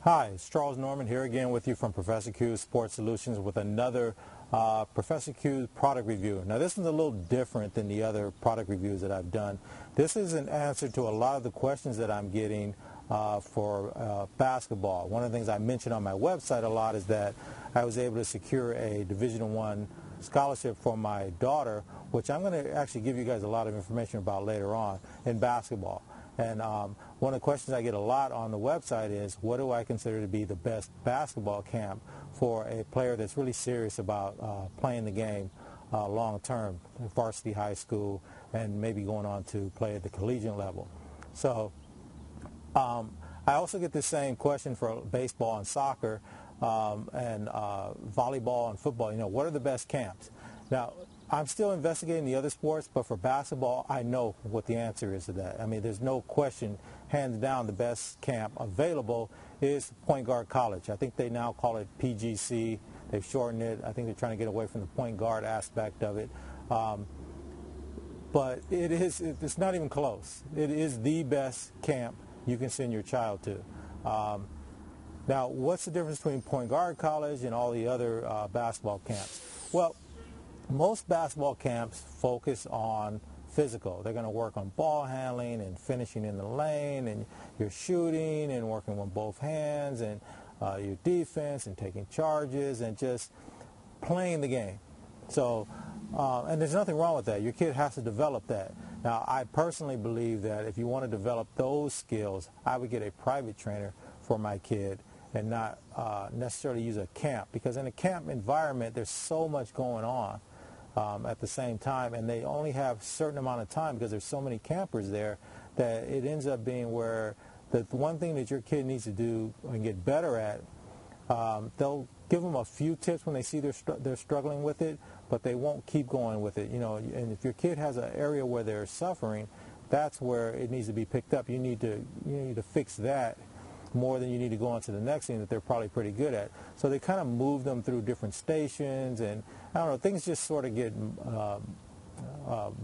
Hi, it's Charles Norman here again with you from Professor Q's Sports Solutions with another Professor Q's product review. Now this is a little different than the other product reviews that I've done. This is an answer to a lot of the questions that I'm getting for basketball. One of the things I mentioned on my website a lot is that I was able to secure a Division I scholarship for my daughter, which I'm going to actually give you guys a lot of information about later on in basketball. And one of the questions I get a lot on the website is, what do I consider to be the best basketball camp for a player that's really serious about playing the game long term, varsity high school, and maybe going on to play at the collegiate level. So I also get the same question for baseball and soccer and volleyball and football. You know, what are the best camps? Now, I'm still investigating the other sports, but for basketball, I know what the answer is to that. I mean, there's no question, hands down, the best camp available is Point Guard College. I think they now call it PGC. They've shortened it. I think they're trying to get away from the point guard aspect of it. But it's not even close. It is the best camp you can send your child to. Now, what's the difference between Point Guard College and all the other basketball camps? Well, most basketball camps focus on physical. They're going to work on ball handling and finishing in the lane, and your shooting and working with both hands, and your defense and taking charges and just playing the game. So, and there's nothing wrong with that. Your kid has to develop that. Now, I personally believe that if you want to develop those skills, I would get a private trainer for my kid and not necessarily use a camp, because in a camp environment, there's so much going on at the same time, and they only have a certain amount of time because there's so many campers there that it ends up being where the one thing that your kid needs to do and get better at, they'll give them a few tips when they see they're struggling with it, but they won't keep going with it. You know, and if your kid has an area where they're suffering, that's where it needs to be picked up. You need to fix that more than you need to go on to the next thing that they're probably pretty good at. So they kind of move them through different stations, and I don't know, things just sort of get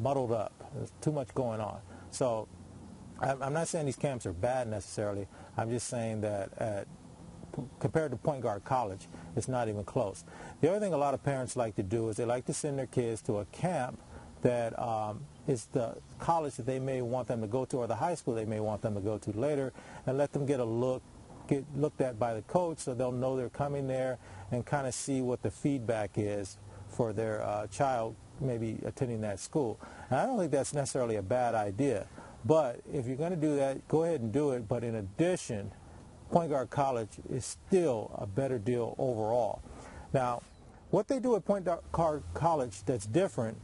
muddled up. There's too much going on. So I'm not saying these camps are bad necessarily. I'm just saying that compared to Point Guard College, it's not even close. The other thing a lot of parents like to do is they like to send their kids to a camp that is the college that they may want them to go to, or the high school they may want them to go to later, and let them get looked at by the coach so they'll know they're coming there and kind of see what the feedback is for their child maybe attending that school. And I don't think that's necessarily a bad idea, but if you're going to do that, go ahead and do it. But in addition, Point Guard College is still a better deal overall. Now, what they do at Point Guard College that's different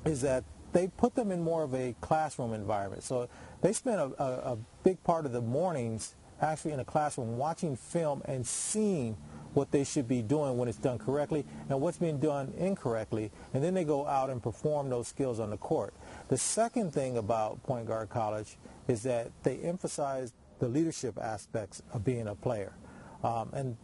is that they put them in more of a classroom environment. So they spend a big part of the mornings actually in a classroom watching film and seeing what they should be doing when it's done correctly and what's being done incorrectly, and then they go out and perform those skills on the court. The second thing about Point Guard College is that they emphasize the leadership aspects of being a player. And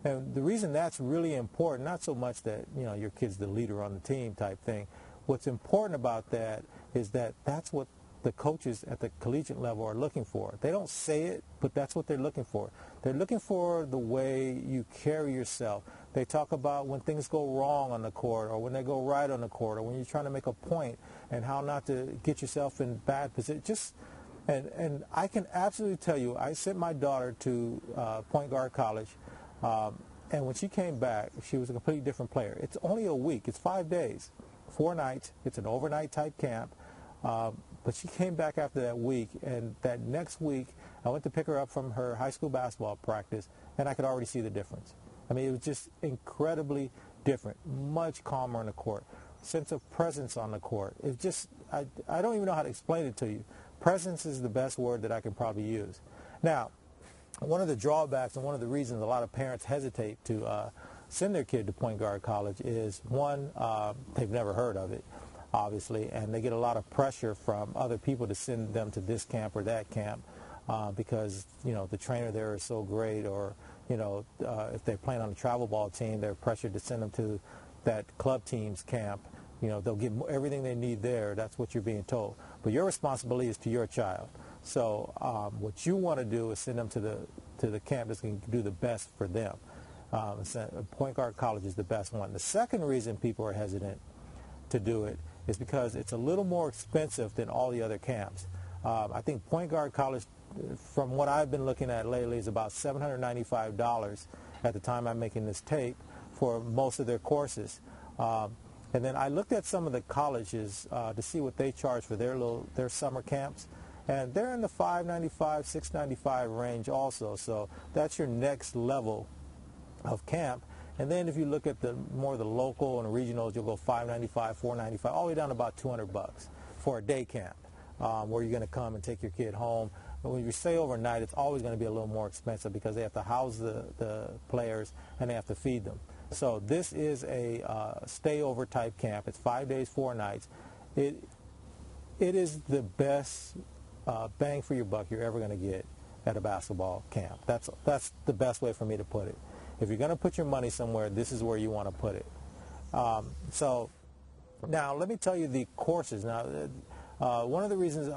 the reason that's really important, not so much that, you know, your kid's the leader on the team type thing. What's important about that is that that's what the coaches at the collegiate level are looking for. They don't say it, but that's what they're looking for. They're looking for the way you carry yourself. They talk about when things go wrong on the court, or when they go right on the court, or when you're trying to make a point, and how not to get yourself in bad position. And I can absolutely tell you, I sent my daughter to Point Guard College, and when she came back, she was a completely different player. It's only a week. It's 5 days, 4 nights. It's an overnight type camp. But she came back after that week, and that next week I went to pick her up from her high school basketball practice, and I could already see the difference. I mean, it was just incredibly different, much calmer on the court, sense of presence on the court. It just, I don't even know how to explain it to you. Presence is the best word that I can probably use. Now, one of the drawbacks and one of the reasons a lot of parents hesitate to send their kid to Point Guard College is, one, they've never heard of it, obviously, and they get a lot of pressure from other people to send them to this camp or that camp because, you know, the trainer there is so great, or, you know, if they're playing on a travel ball team, they're pressured to send them to that club team's camp. You know, they'll get everything they need there. That's what you're being told. But your responsibility is to your child. So what you want to do is send them to the camp that's going to do the best for them. Point Guard College is the best one. The second reason people are hesitant to do it is because it's a little more expensive than all the other camps. I think Point Guard College, from what I've been looking at lately, is about $795 at the time I'm making this tape for most of their courses. And then I looked at some of the colleges to see what they charge for their summer camps, and they're in the $595, $695 range also. So that's your next level of camp. And then if you look at the local and regionals, you'll go $595, $495, all the way down to about $200 for a day camp, where you're going to come and take your kid home. But when you stay overnight, it's always going to be a little more expensive because they have to house the players and they have to feed them. So this is a stay-over type camp. It's 5 days, 4 nights. It is the best bang for your buck you're ever going to get at a basketball camp. That's the best way for me to put it. If you're going to put your money somewhere, this is where you want to put it. So now let me tell you the courses. Now, one of the reasons,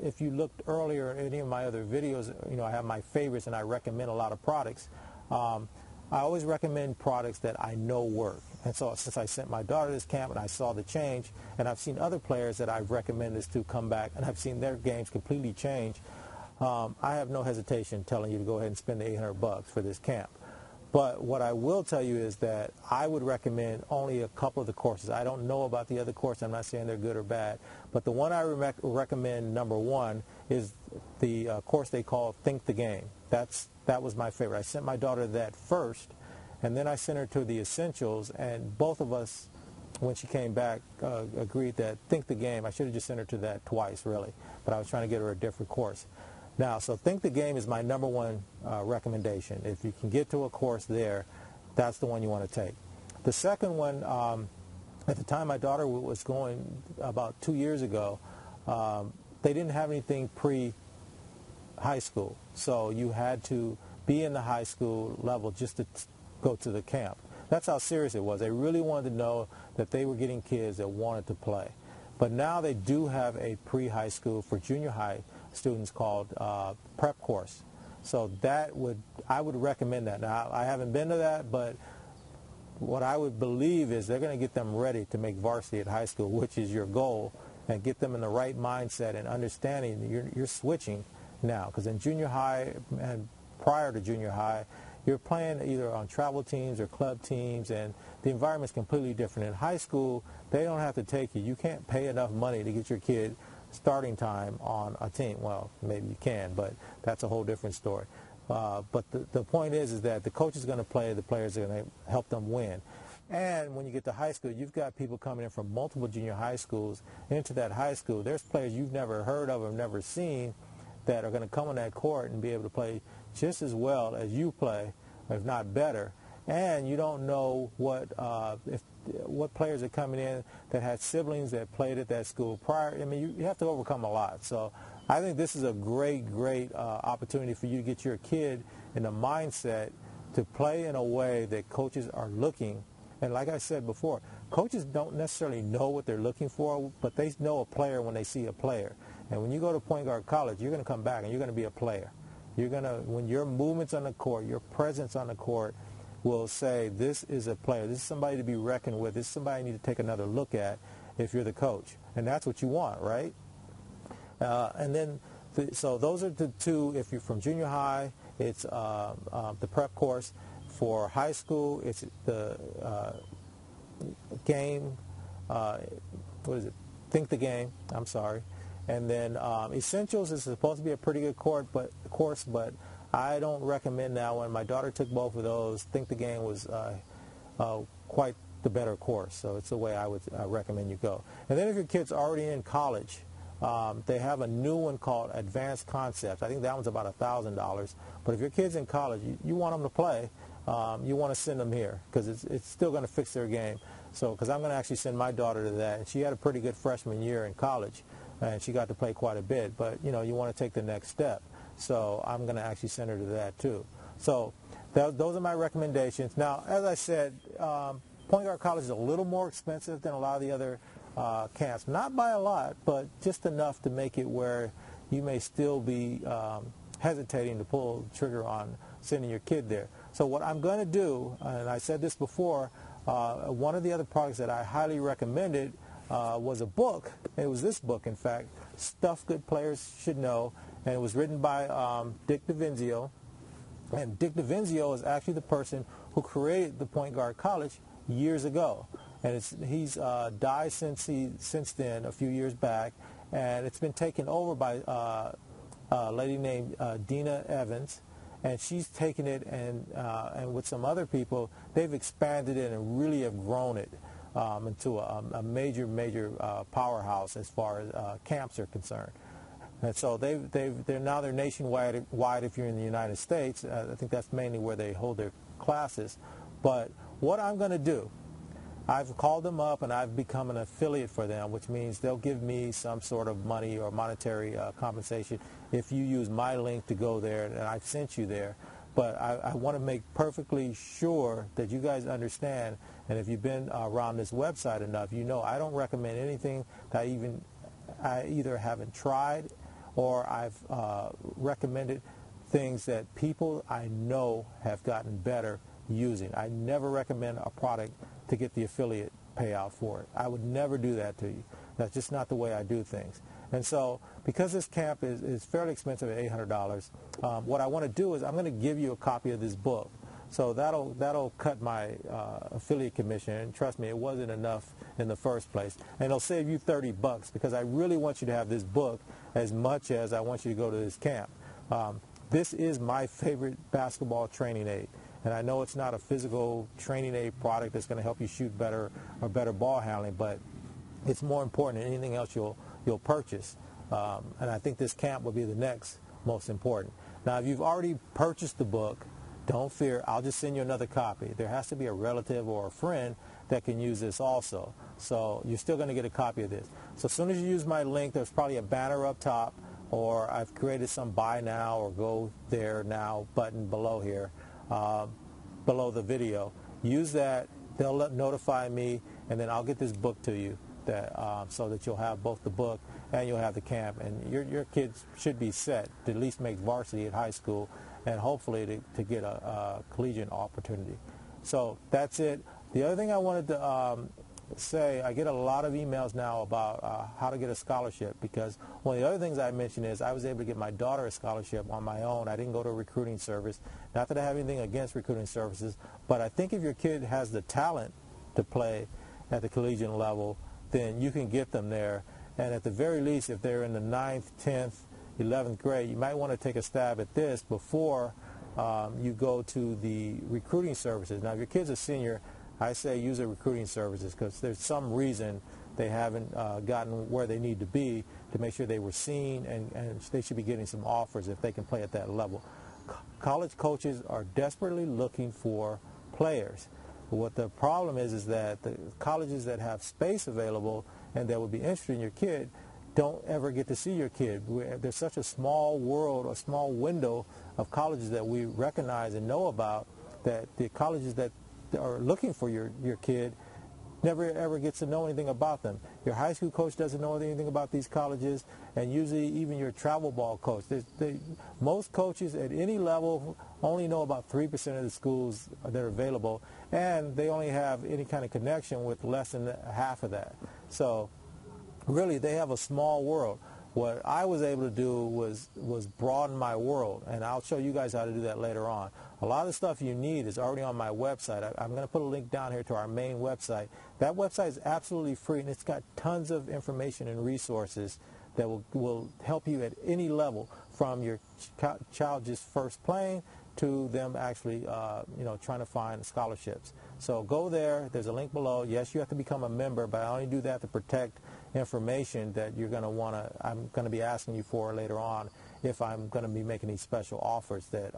if you looked earlier in any of my other videos, I have my favorites and I recommend a lot of products. I always recommend products that I know work. And so since I sent my daughter to this camp and I saw the change, and I've seen other players that I've recommended this to come back and I've seen their games completely change, I have no hesitation telling you to go ahead and spend the $800 for this camp. But what I will tell you is that I would recommend only a couple of the courses. I don't know about the other courses. I'm not saying they're good or bad. But the one I recommend, number one, is the course they call Think the Game. That was my favorite. I sent my daughter to that first, and then I sent her to the Essentials, and both of us, when she came back, agreed that Think the Game, I should have just sent her to that twice, really, but I was trying to get her a different course. Now, so Think the Game is my number one recommendation. If you can get to a course there, that's the one you want to take. The second one, at the time my daughter was going about 2 years ago, they didn't have anything pre-high school. So you had to be in the high school level just to go to the camp. That's how serious it was. They really wanted to know that they were getting kids that wanted to play. But now they do have a pre-high school for junior high students called prep course. So I would recommend that. Now, I haven't been to that, but what I would believe is they're going to get them ready to make varsity at high school, which is your goal, and get them in the right mindset and understanding that you're switching now. Because in junior high and prior to junior high, you're playing either on travel teams or club teams, and the environment's completely different. In high school, they don't have to take you. You can't pay enough money to get your kid starting time on a team. Well, maybe you can, but that's a whole different story. But the point is that the coach is going to play, the players are going to help them win. And when you get to high school, you've got people coming in from multiple junior high schools into that high school. There's players you've never heard of or never seen that are going to come on that court and be able to play just as well as you play, if not better. And you don't know what players are coming in that had siblings that played at that school prior. I mean, you have to overcome a lot. So I think this is a great opportunity for you to get your kid in the mindset to play in a way that coaches are looking. And like I said before, coaches don't necessarily know what they're looking for, but they know a player when they see a player. And when you go to Point Guard College, you're going to come back and you're going to be a player. You're going to, when your movements on the court, your presence on the court will say, this is a player. This is somebody to be reckoned with. This is somebody you need to take another look at if you're the coach. And that's what you want, right? And then, so those are the two. If you're from junior high, it's the prep course. For high school, it's the game, what is it? Think the Game, I'm sorry. And then Essentials is supposed to be a pretty good course, but I don't recommend that one. My daughter took both of those. Think the Game was quite the better course, so it's the way I would recommend you go. And then if your kid's already in college, they have a new one called Advanced Concepts. I think that one's about $1,000. But if your kid's in college, you want them to play, you want to send them here because it's still going to fix their game. So, because I'm going to actually send my daughter to that, and she had a pretty good freshman year in college, and she got to play quite a bit. But you want to take the next step. So I'm going to actually send her to that too. So those are my recommendations. Now, as I said, Point Guard College is a little more expensive than a lot of the other camps. Not by a lot, but just enough to make it where you may still be hesitating to pull the trigger on sending your kid there. So what I'm going to do, and I said this before, one of the other products that I highly recommended was a book. It was this book, in fact, Stuff Good Players Should Know, and it was written by Dick DeVinzio. And Dick DeVinzio is actually the person who created the Point Guard College years ago. And he's died since then, a few years back, and it's been taken over by a lady named Dina Evans, and she's taken it and with some other people, they've expanded it and really have grown it into a major powerhouse as far as camps are concerned. And so they're now nationwide if you're in the United States. I think that's mainly where they hold their classes. But what I'm going to do, I've called them up and I've become an affiliate for them, which means they'll give me some sort of money or monetary compensation if you use my link to go there, and I've sent you there. But I want to make perfectly sure that you guys understand, and if you've been around this website enough, you know I don't recommend anything that I either haven't tried or I've recommended things that people I know have gotten better using. I never recommend a product to get the affiliate payout for it. I would never do that to you. That's just not the way I do things. And so because this camp is fairly expensive at $800, what I want to do is I'm going to give you a copy of this book. So that'll cut my affiliate commission, and trust me, it wasn't enough in the first place. And it'll save you $30 because I really want you to have this book as much as I want you to go to this camp. This is my favorite basketball training aid. And I know it's not a physical training aid product that's going to help you shoot better or better ball handling, but it's more important than anything else you'll purchase. And I think this camp will be the next most important. Now, if you've already purchased the book, don't fear. I'll just send you another copy. There has to be a relative or a friend that can use this also. So you're still going to get a copy of this. So as soon as you use my link, there's probably a banner up top, or I've created some buy now or go there now button below here. Below the video. Use that. They'll notify me, and then I'll get this book to you so that you'll have both the book and you'll have the camp. And your kids should be set to at least make varsity at high school and hopefully to get a collegiate opportunity. So that's it. The other thing I wanted to say, I get a lot of emails now about how to get a scholarship, because one of the other things I mentioned is I was able to get my daughter a scholarship on my own. I didn't go to a recruiting service. Not that I have anything against recruiting services, but I think if your kid has the talent to play at the collegiate level, then you can get them there. And at the very least, if they're in the 9th, 10th, 11th grade, you might want to take a stab at this before you go to the recruiting services. Now, if your kid's a senior, I say use the recruiting services because there's some reason they haven't gotten where they need to be to make sure they were seen, and they should be getting some offers if they can play at that level. College coaches are desperately looking for players. What the problem is that the colleges that have space available and that would be interested in your kid don't ever get to see your kid. There's such a small world, a small window of colleges that we recognize and know about, that the colleges that are looking for your kid never ever gets to know anything about them. Your high school coach doesn't know anything about these colleges, and usually even your travel ball coach. Most coaches at any level only know about 3% of the schools that are available, and they only have any kind of connection with less than half of that. So really they have a small world. What I was able to do was broaden my world, and I'll show you guys how to do that later on. A lot of the stuff you need is already on my website. I'm going to put a link down here to our main website. That website is absolutely free, and it's got tons of information and resources that will help you at any level, from your child just first playing to them actually trying to find scholarships. So go there. There's a link below. Yes, you have to become a member, but I only do that to protect information that you're going to I'm going to be asking you for later on if I'm going to be making these special offers that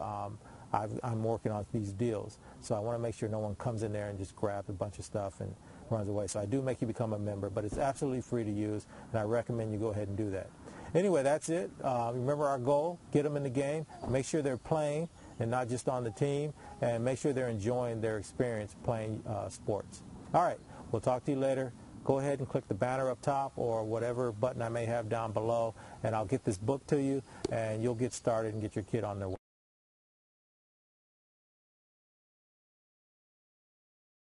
I'm working on these deals. So I want to make sure no one comes in there and just grabs a bunch of stuff and runs away. So I do make you become a member, but it's absolutely free to use, and I recommend you go ahead and do that. Anyway, that's it. Remember our goal: get them in the game, make sure they're playing and not just on the team, and make sure they're enjoying their experience playing sports. All right, we'll talk to you later. go ahead and click the banner up top or whatever button I may have down below, and I'll get this book to you, and you'll get started and get your kid on their way.